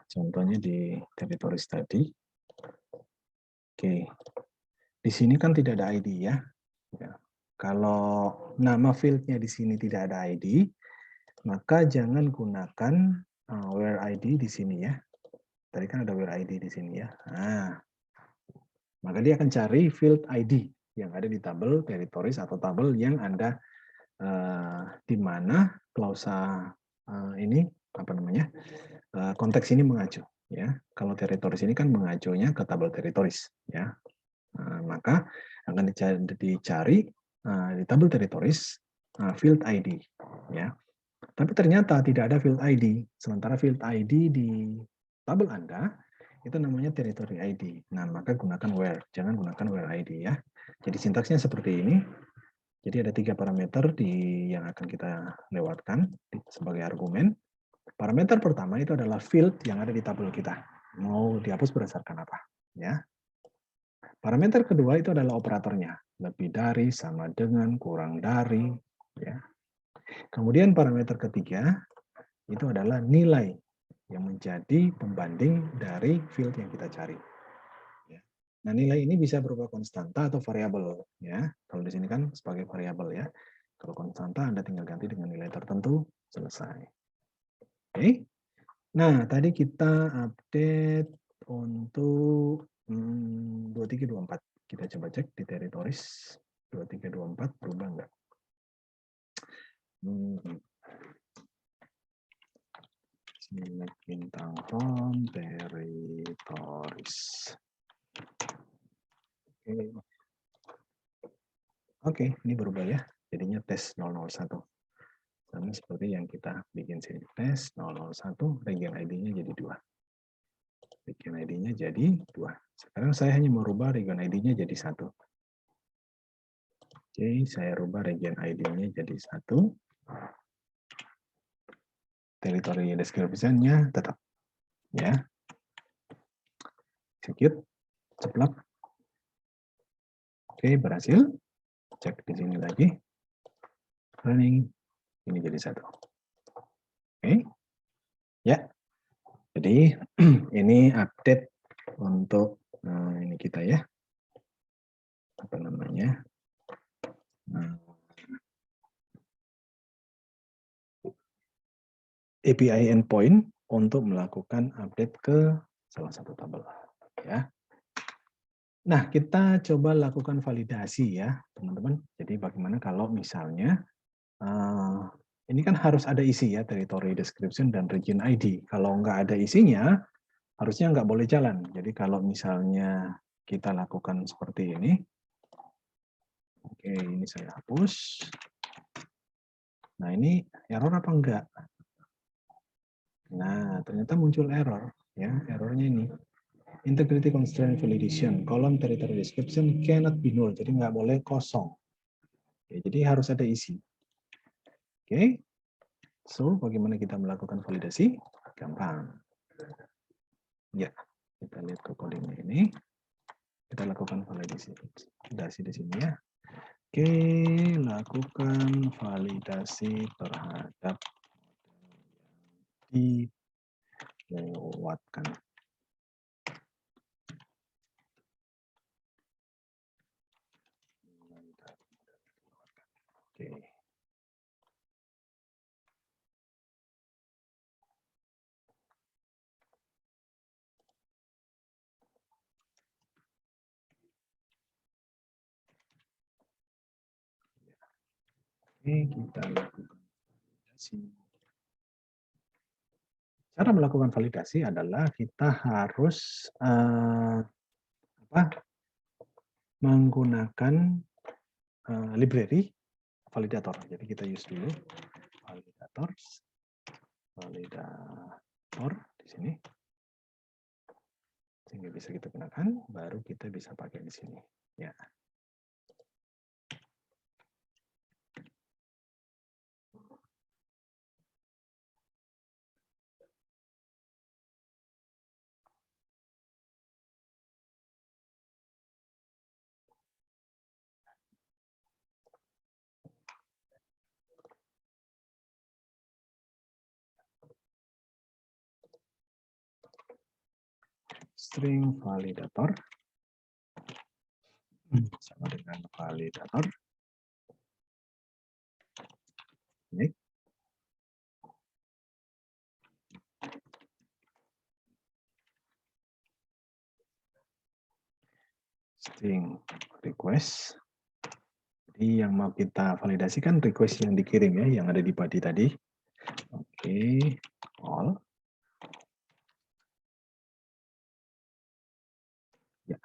contohnya di territories tadi, oke, di sini kan tidak ada ID ya. Ya. Kalau nama fieldnya di sini tidak ada ID, maka jangan gunakan where ID di sini ya. Tadi kan ada where ID di sini ya. Nah, maka dia akan cari field ID yang ada di tabel territories atau tabel yang Anda di mana klausa ini apa namanya konteks ini mengacu ya. Kalau territories ini kan mengacunya ke tabel territories ya. Maka akan dicari di tabel territories field ID ya. Tapi ternyata tidak ada field ID. Sementara field ID di tabel Anda itu namanya territory ID. Nah, maka gunakan where. Jangan gunakan where ID ya. Jadi sintaksnya seperti ini. Jadi ada 3 parameter yang akan kita lewatkan sebagai argumen. Parameter pertama itu adalah field yang ada di tabel kita. Mau dihapus berdasarkan apa? Ya. Parameter kedua itu adalah operatornya. Lebih dari, sama dengan, kurang dari. Ya. Kemudian parameter ketiga itu adalah nilai yang menjadi pembanding dari field yang kita cari. Nah, nilai ini bisa berupa konstanta atau variabel ya. Kalau di sini kan sebagai variabel ya. Kalau konstanta Anda tinggal ganti dengan nilai tertentu, selesai. Oke. Nah, tadi kita update untuk 2324. Kita coba cek di territories 2324 berubah enggak? Select bintang from territories. Oke, ini berubah ya. Jadinya tes 001. Sama seperti yang kita bikin sini. Tes 001, region ID-nya jadi 2. Region ID-nya jadi 2. Sekarang saya hanya merubah region ID-nya jadi 1. Oke, saya rubah region ID-nya jadi 1. territory description-nya tetap, ya. Execute, ceplok. Oke, berhasil. Cek di sini lagi. Running. Ini jadi 1. Oke. Ya. Jadi ini update untuk ini kita ya. Apa namanya? API endpoint untuk melakukan update ke salah satu tabel, ya. Nah, kita coba lakukan validasi ya, teman-teman. Jadi bagaimana kalau misalnya ini kan harus ada isi ya, territory description dan region ID. Kalau nggak ada isinya, harusnya nggak boleh jalan. Jadi kalau misalnya kita lakukan seperti ini, oke, ini saya hapus. Nah, ini error apa enggak? Nah, ternyata muncul error. Ya, errornya ini. Integrity constraint validation, column territory description cannot be null. Jadi nggak boleh kosong. Oke, jadi harus ada isi. Oke, so bagaimana kita melakukan validasi? Gampang. Ya, kita lihat ke codingnya ini. Kita lakukan validasi di sini ya. Oke, lakukan validasi terhadap dilewatkan. Oke. Oke, kita lakukan validasi. Cara melakukan validasi adalah kita harus menggunakan library validator. Jadi kita use dulu validator di sini. Sehingga bisa kita gunakan, baru kita bisa pakai di sini. Ya. String validator sama dengan validator. Ini. String request. Jadi yang mau kita validasikan request yang dikirim ya, yang ada di body tadi. Oke, all. Ya.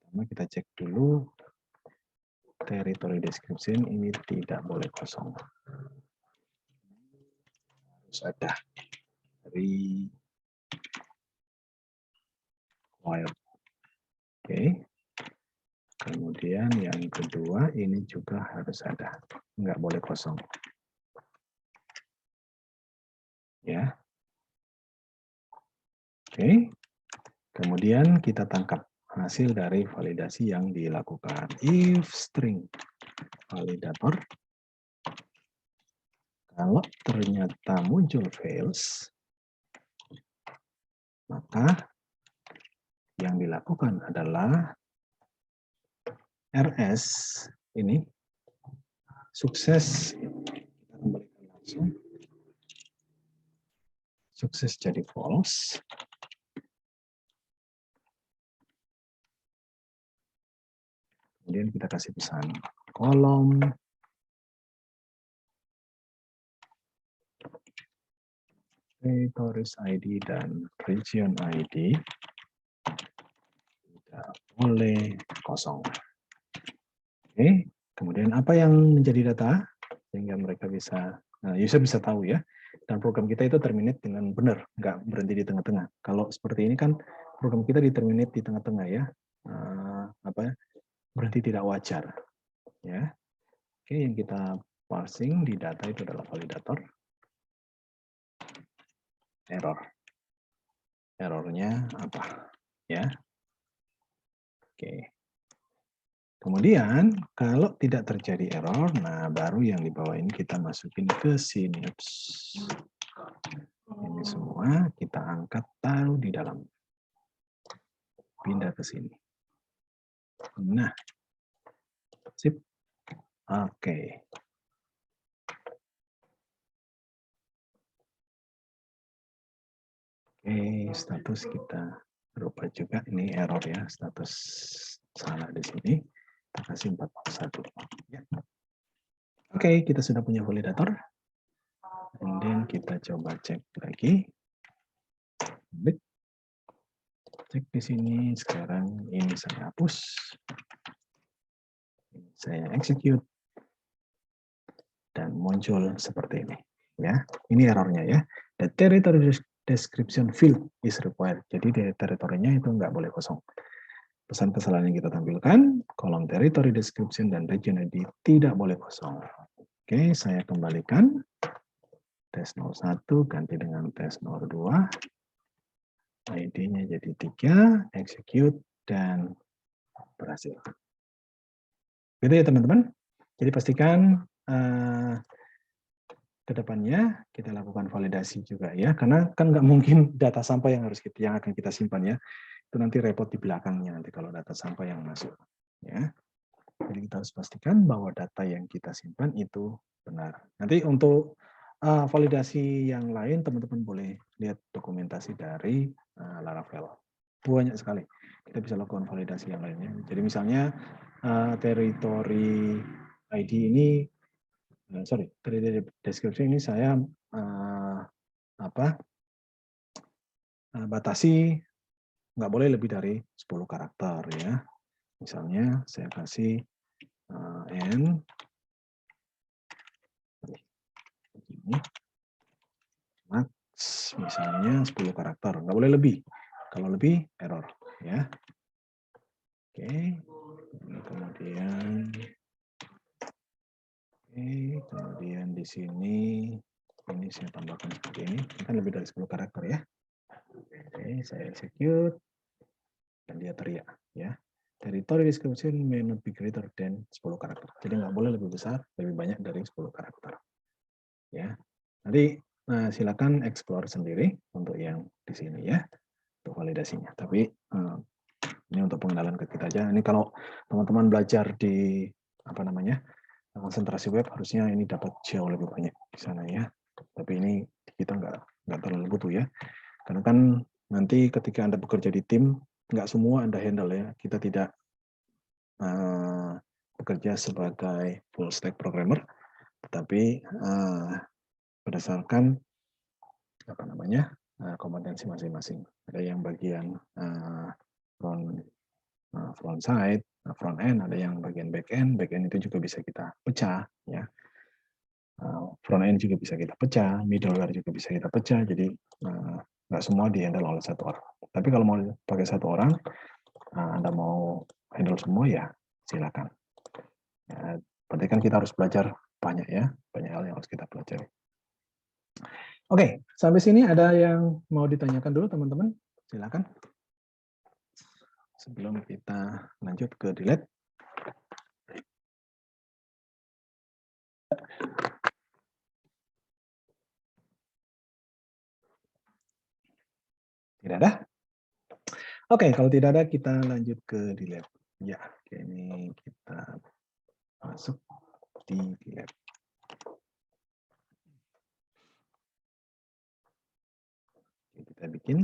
Pertama kita cek dulu territory description ini tidak boleh kosong. Harus ada required. Oke. Kemudian yang kedua ini juga harus ada, nggak boleh kosong. Ya. Oke. Kemudian kita tangkap hasil dari validasi yang dilakukan. If string validator, kalau ternyata muncul fails, maka yang dilakukan adalah RS ini sukses, kita kembalikan langsung, sukses jadi false. Kemudian kita kasih pesan kolom territories ID dan region ID tidak boleh kosong. Oke, kemudian apa yang menjadi data sehingga mereka bisa user bisa tahu ya, dan program kita itu terminate dengan benar, nggak berhenti di tengah-tengah. Kalau seperti ini kan program kita di terminate di tengah-tengah ya, berhenti tidak wajar ya. Oke, yang kita parsing di data itu adalah validator. Errornya apa? Ya, oke. Kemudian kalau tidak terjadi error, nah baru yang di bawah ini kita masukin ke Synapse. Ini semua kita angkat taruh di dalam. Pindah ke sini. Nah, sip. Oke. Oke, status kita rubah juga. Ini error ya, status salah di sini. Kita kasih 41. Ya. Oke, kita sudah punya validator. And then kita coba cek lagi. Cek di sini. Sekarang ini saya hapus. Saya execute. Dan muncul seperti ini. Ya, ini errornya ya. The territory description field is required. Jadi di teritorinya itu nggak boleh kosong. Pesan kesalahan yang kita tampilkan, kolom territory description dan region ID tidak boleh kosong. Oke, saya kembalikan. Tes 01 ganti dengan tes 02. ID-nya jadi 3, execute, dan berhasil. Gitu ya teman-teman. Jadi pastikan ke depannya kita lakukan validasi juga ya, karena kan nggak mungkin data sampah yang akan kita simpan ya. Itu nanti repot di belakangnya nanti kalau data sampah yang masuk ya. Jadi kita harus pastikan bahwa data yang kita simpan itu benar. Nanti untuk validasi yang lain teman-teman boleh lihat dokumentasi dari Laravel. Banyak sekali. Kita bisa lakukan validasi yang lainnya. Jadi misalnya territory ID ini territory description ini saya batasi nggak boleh lebih dari 10 karakter ya. Misalnya saya kasih n ini max misalnya 10 karakter, nggak boleh lebih. Kalau lebih error ya. Oke, kemudian di sini ini saya tambahkan seperti ini kan lebih dari 10 karakter ya. Oke, saya execute dan dia teriak ya. Territory description may not be greater than 10 karakter. Jadi nggak boleh lebih besar, lebih banyak dari 10 karakter. Ya. Nanti silakan explore sendiri untuk yang di sini ya, untuk validasinya. Tapi ini untuk pengenalan ke kita aja. Ini kalau teman-teman belajar di konsentrasi web harusnya ini dapat jauh lebih banyak di sana ya. Tapi ini kita nggak terlalu butuh ya. Karena kan nanti ketika Anda bekerja di tim, nggak semua Anda handle ya. Kita tidak bekerja sebagai full stack programmer, tetapi berdasarkan kompetensi masing-masing. Ada yang bagian front side, front end, ada yang bagian back end itu juga bisa kita pecah ya. Front end juga bisa kita pecah, middleware juga bisa kita pecah, jadi nggak semua di-handle oleh satu orang. Tapi kalau mau pakai satu orang, Anda mau handle semua ya silakan. Ya, berarti kan kita harus belajar banyak ya, banyak hal yang harus kita pelajari. Oke, sampai sini ada yang mau ditanyakan dulu teman-teman? Silakan. Sebelum kita lanjut ke delete. Tidak ada? Oke, kalau tidak ada kita lanjut ke delete. Ya, oke, ini kita masuk di delete. Kita bikin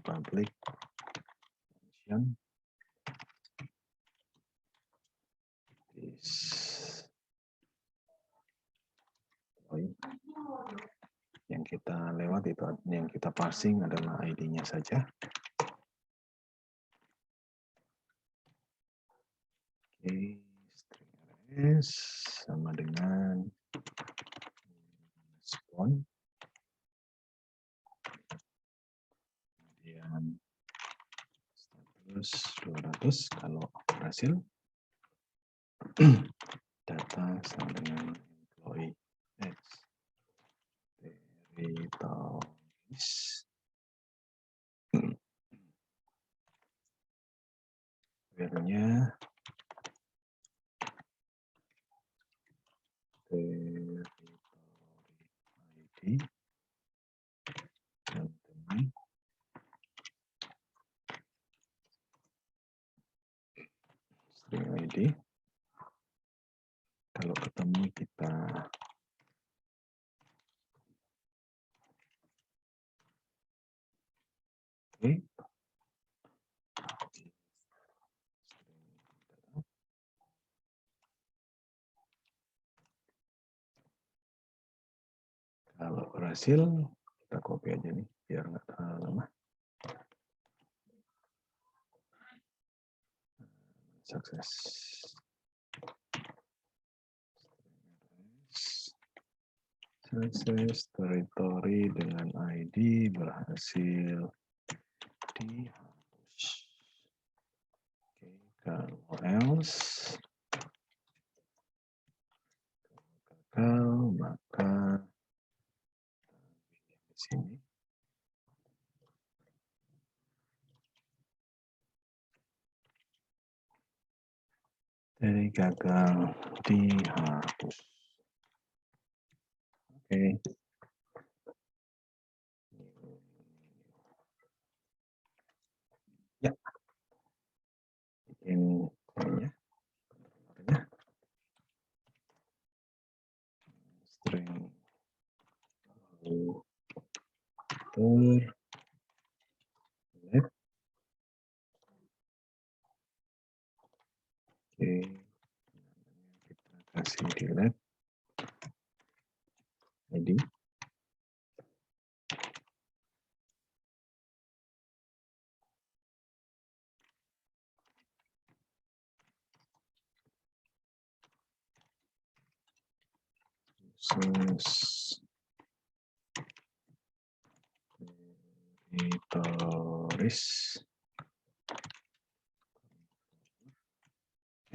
public function yang kita lewat itu yang kita parsing adalah ID-nya saja. Oke, string s sama dengan spawn. Kemudian status 200 kalau berhasil. Data sama dengan employee X. Territory ID, teman-teman. String ID. Kalau ketemu kita oke. Kalau berhasil, kita copy aja nih, biar nggak terlalu lama. Sukses. Sukses territory dengan ID berhasil dihapus. Oke, kalau else, maka di sini dari gagal dihapus. Oke. Ya. Ini ya. String let. Oke. Kita kasih delete ID. Territories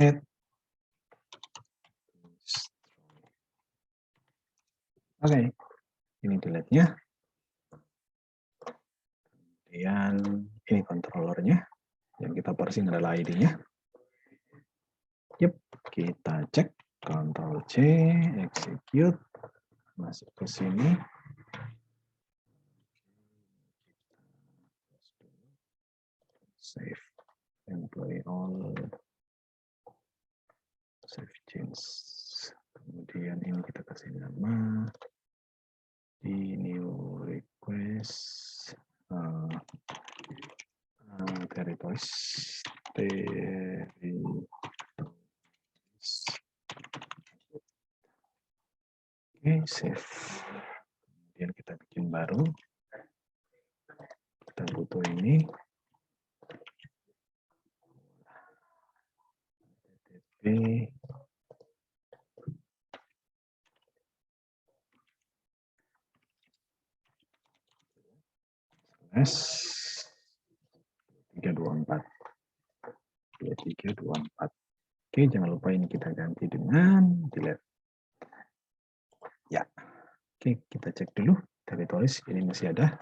add oke, ini delete-nya. Kemudian ini controllernya, yang kita parsing adalah ID-nya. Yep, kita cek, Ctrl C, execute, masuk ke sini. Save, employee all, save change. Kemudian ini kita kasih nama di new request territories. Oke, save. Kemudian kita bikin baru. Kita butuh ini. http /2324. Oke, jangan lupa ini kita ganti dengan delete. Ya. Oke, kita cek dulu territories ini masih ada.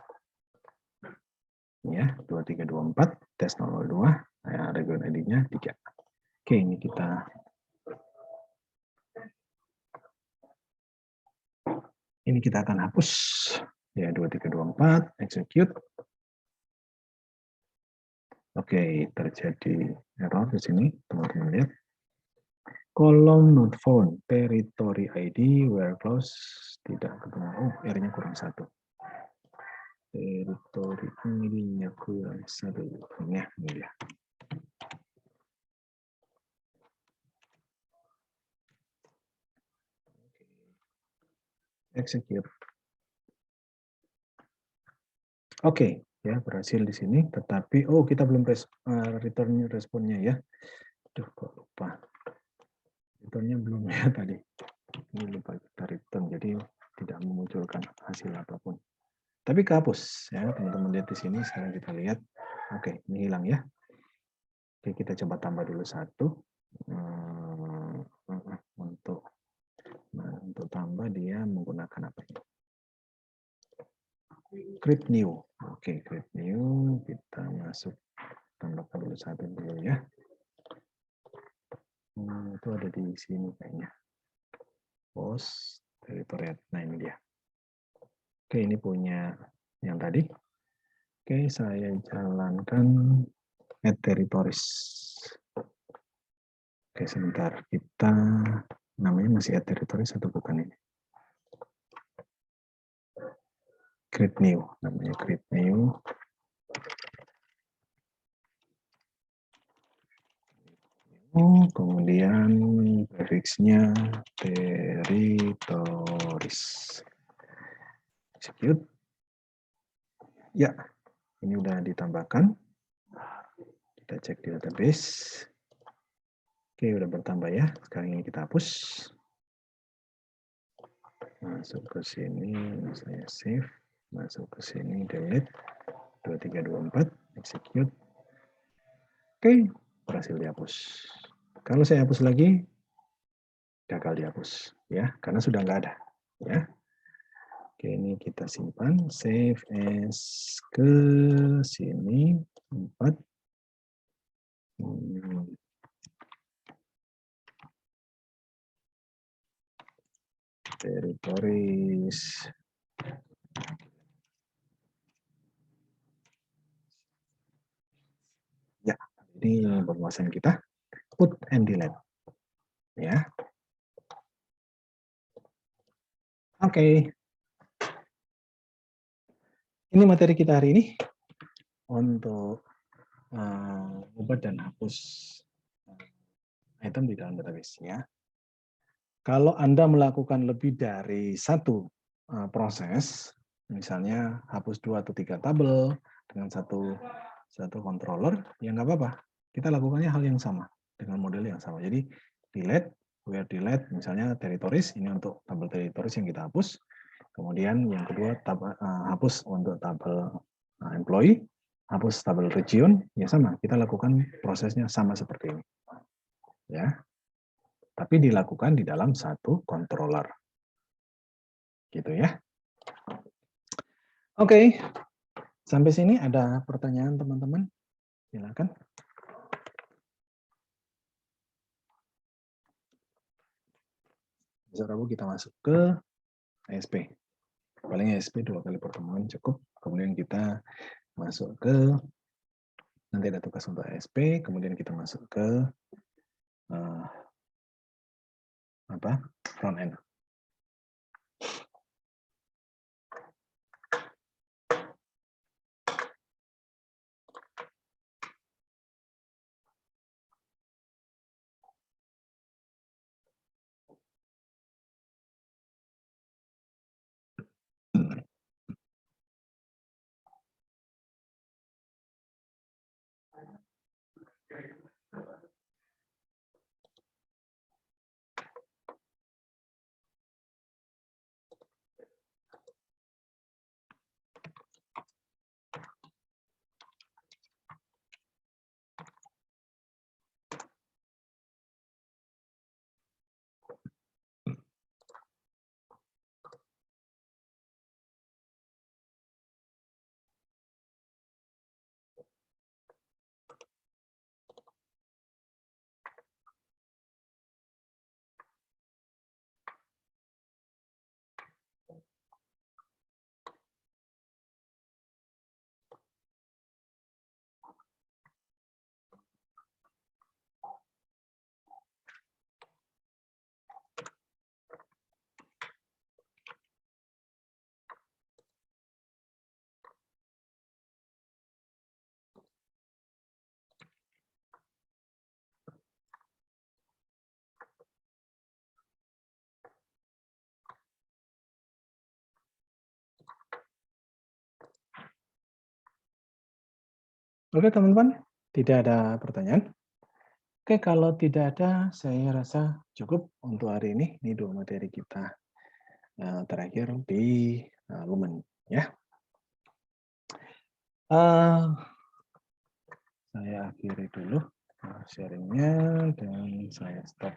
Ya, 2324 tes 002. Nah, region ID-nya 3. Oke, ini kita akan hapus. Ya, 2324 execute. Oke, terjadi error di sini, teman-teman lihat. Kolom not found, territory ID, where close, tidak ketemu. Oh, R-nya kurang 1. Territory ID-nya kurang 1. Ya, ini dia. Execute. Oke, ya berhasil di sini. Tetapi, oh kita belum return responnya ya. Duh, kok lupa. Returnnya belum ya tadi. Ini lupa kita return, jadi tidak memunculkan hasil apapun. Tapi kehapus ya, teman-teman lihat di sini. Sekarang kita lihat. Oke, ini hilang ya. Oke, kita coba tambah dulu 1. Untuk tambah dia menggunakan apa ini? Create new. Oke, create new. Kita masuk, tambahkan dulu 1 dulu ya. Itu ada di sini kayaknya. Post territory. Nah, ini dia. Oke, ini punya yang tadi. Oke, saya jalankan add territories. Oke, sebentar. Kita namanya masih add territories atau bukan ini? Create new, namanya create new. Kemudian prefixnya territories. Execute. Ya, ini udah ditambahkan. Kita cek di database. Oke, udah bertambah ya. Sekarang ini kita hapus. Masuk ke sini, saya save. Masuk ke sini, delete. 2324, execute. Oke, berhasil dihapus. Kalau saya hapus lagi, gagal dihapus. Ya, karena sudah nggak ada. Ya. Oke, ini kita simpan. Save as ke sini. 4. Territories. Ya, ini perluasan kita. Put and delete. Ya. Oke. Ini materi kita hari ini untuk ubah dan hapus item di dalam database ya. Kalau Anda melakukan lebih dari satu proses, misalnya hapus 2 atau 3 tabel dengan satu controller, ya nggak apa-apa. Kita lakukannya hal yang sama dengan model yang sama. Jadi delete, where delete, misalnya territories, ini untuk tabel territories yang kita hapus. Kemudian yang kedua hapus untuk tabel employee, hapus tabel region, ya sama. Kita lakukan prosesnya sama seperti ini. Ya, tapi dilakukan di dalam satu controller. Gitu ya. Oke, sampai sini ada pertanyaan teman-teman? Silakan. Besok Rabu kita masuk ke ASP. Paling ASP 2 kali pertemuan cukup. Kemudian kita masuk ke, nanti ada tugas untuk ASP, kemudian kita masuk ke front end. Oke teman-teman, tidak ada pertanyaan? Oke, kalau tidak ada, saya rasa cukup untuk hari ini. Ini 2 materi kita terakhir di Lumen. Ya. Saya akhiri dulu sharingnya dan saya stop